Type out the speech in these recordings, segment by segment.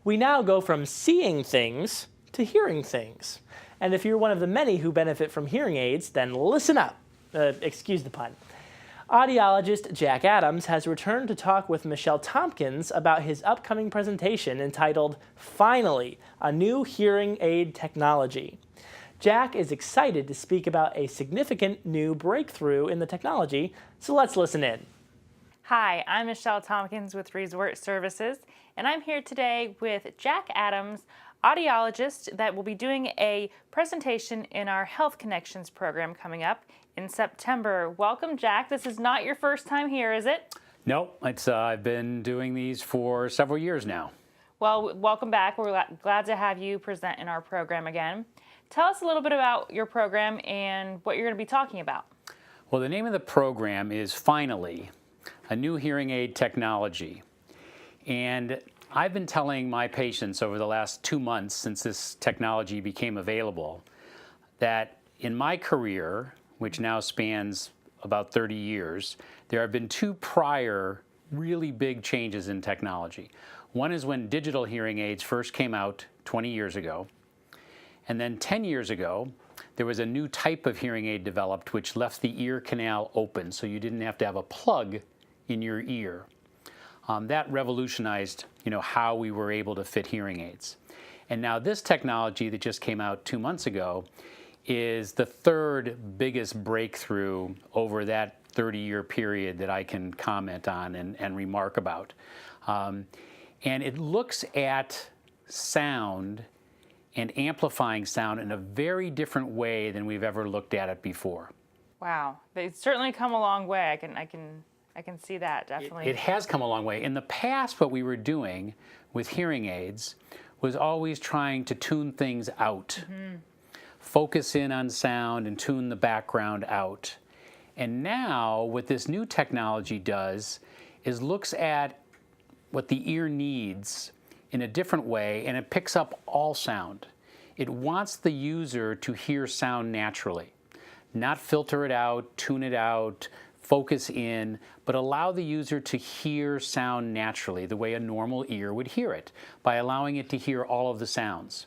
We now go from seeing things to hearing things. And if you're one of the many who benefit from hearing aids, then listen up. Excuse the pun. Audiologist Jack Adams has returned to talk with Michelle Tompkins about his upcoming presentation entitled Finally, a New Hearing Aid Technology. Jack is excited to speak about a significant new breakthrough in the technology, so let's listen in. Hi, I'm Michelle Tompkins with Resort Services, and I'm here today with Jack Adams, audiologist that will be doing a presentation in our Health Connections program coming up in September. Welcome, Jack. This is not your first time here, is it? No, I've been doing these for several years now. Well, welcome back. We're glad to have you present in our program again. Tell us a little bit about your program and what you're going to be talking about. Well, the name of the program is Finally, a New Hearing Aid Technology. And I've been telling my patients over the last 2 months since this technology became available that in my career, which now spans about 30 years, there have been 2 prior really big changes in technology. One is when digital hearing aids first came out 20 years ago. And then 10 years ago, there was a new type of hearing aid developed which left the ear canal open, so you didn't have to have a plug in your ear. That revolutionized, how we were able to fit hearing aids. And now this technology that just came out 2 months ago is the third biggest breakthrough over that 30-year period that I can comment on and remark about. And it looks at sound and amplifying sound in a very different way than we've ever looked at it before. Wow, they've certainly come a long way. I can see that, definitely. It has come a long way. In the past, what we were doing with hearing aids was always trying to tune things out. Focus in on sound and tune the background out. And now what this new technology does is looks at what the ear needs in a different way, and it picks up all sound. It wants the user to hear sound naturally, not filter it out, tune it out, focus in, but allow the user to hear sound naturally the way a normal ear would hear it, by allowing it to hear all of the sounds.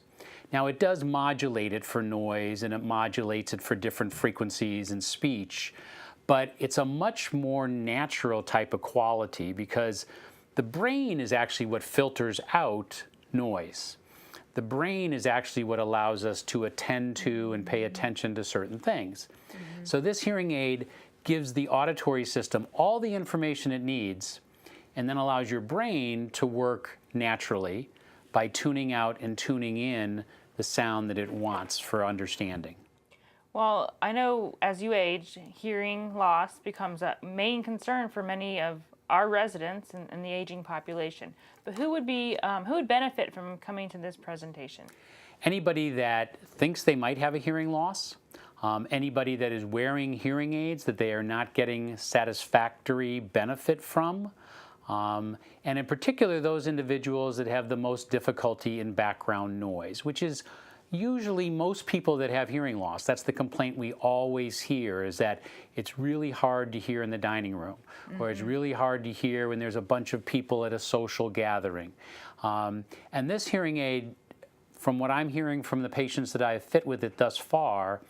Now, it does modulate it for noise, and it modulates it for different frequencies in speech, but it's a much more natural type of quality because the brain is actually what filters out noise. The brain is actually what allows us to attend to and pay attention to certain things. So this hearing aid gives the auditory system all the information it needs and then allows your brain to work naturally by tuning out and tuning in the sound that it wants for understanding. Well, I know as you age, hearing loss becomes a main concern for many of our residents and the aging population. But who would benefit from coming to this presentation? Anybody that thinks they might have a hearing loss, anybody that is wearing hearing aids that they are not getting satisfactory benefit from, and in particular those individuals that have the most difficulty in background noise, which is usually most people that have hearing loss. That's the complaint we always hear, is that it's really hard to hear in the dining room, or it's really hard to hear when there's a bunch of people at a social gathering. And this hearing aid, from what I'm hearing from the patients that I've fit with it thus far,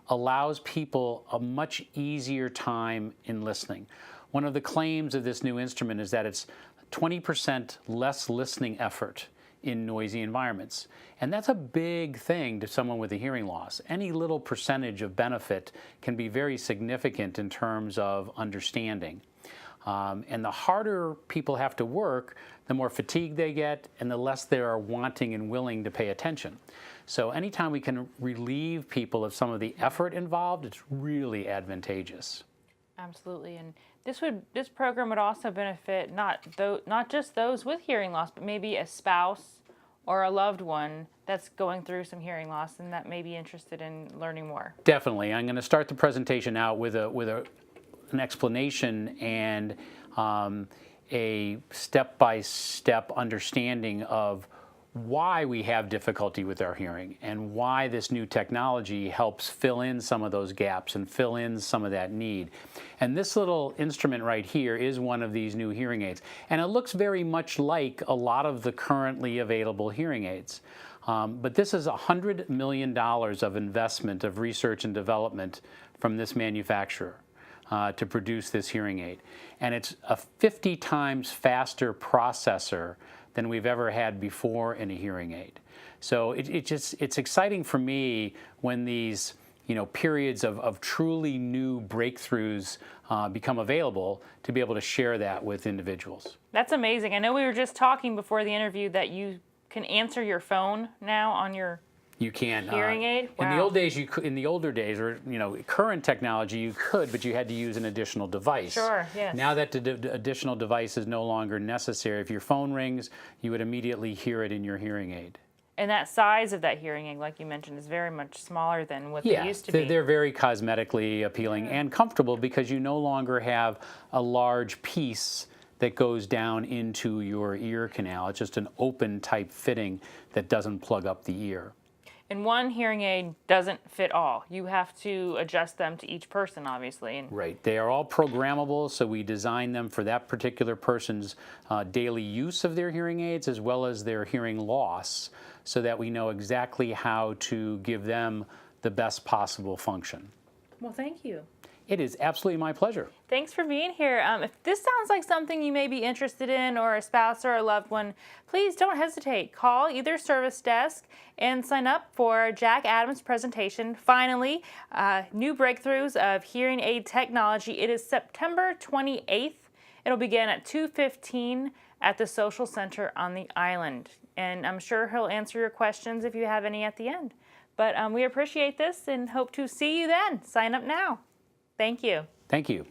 allows people a much easier time in listening. One of the claims of this new instrument is that it's 20% less listening effort in noisy environments. And that's a big thing to someone with a hearing loss. Any little percentage of benefit can be very significant in terms of understanding. And the harder people have to work, the more fatigue they get and the less they are wanting and willing to pay attention. So anytime we can relieve people of some of the effort involved, it's really advantageous. Absolutely, and this program would also benefit not just those with hearing loss, but maybe a spouse or a loved one that's going through some hearing loss and that may be interested in learning more. Definitely. I'm going to start the presentation out with an explanation and a step-by-step understanding of why we have difficulty with our hearing and why this new technology helps fill in some of those gaps and fill in some of that need. And this little instrument right here is one of these new hearing aids. And it looks very much like a lot of the currently available hearing aids. But this is $100 million of investment of research and development from this manufacturer to produce this hearing aid. And it's a 50 times faster processor than we've ever had before in a hearing aid. So it's exciting for me when these periods of truly new breakthroughs become available to be able to share that with individuals. That's amazing. I know we were just talking before the interview that you can answer your phone now on your You can. hearing aid. Wow. In the old days, you could. In the older days, or current technology, you could, but you had to use an additional device. Sure. Yes. Now that the additional device is no longer necessary, if your phone rings, you would immediately hear it in your hearing aid. And that size of that hearing aid, like you mentioned, is very much smaller than what they used to be. They're very cosmetically appealing and comfortable because you no longer have a large piece that goes down into your ear canal. It's just an open type fitting that doesn't plug up the ear. And one hearing aid doesn't fit all. You have to adjust them to each person, obviously. And Right. They are all programmable, so we design them for that particular person's daily use of their hearing aids as well as their hearing loss, so that we know exactly how to give them the best possible function. well, thank you. It is absolutely my pleasure. Thanks for being here. If this sounds like something you may be interested in, or a spouse or a loved one, please don't hesitate. Call either service desk and sign up for Jack Adams' presentation. Finally, new breakthroughs of hearing aid technology. It is September 28th. It'll begin at 2:15 at the Social Center on the island. And I'm sure he'll answer your questions if you have any at the end. But we appreciate this and hope to see you then. Sign up now. Thank you. Thank you.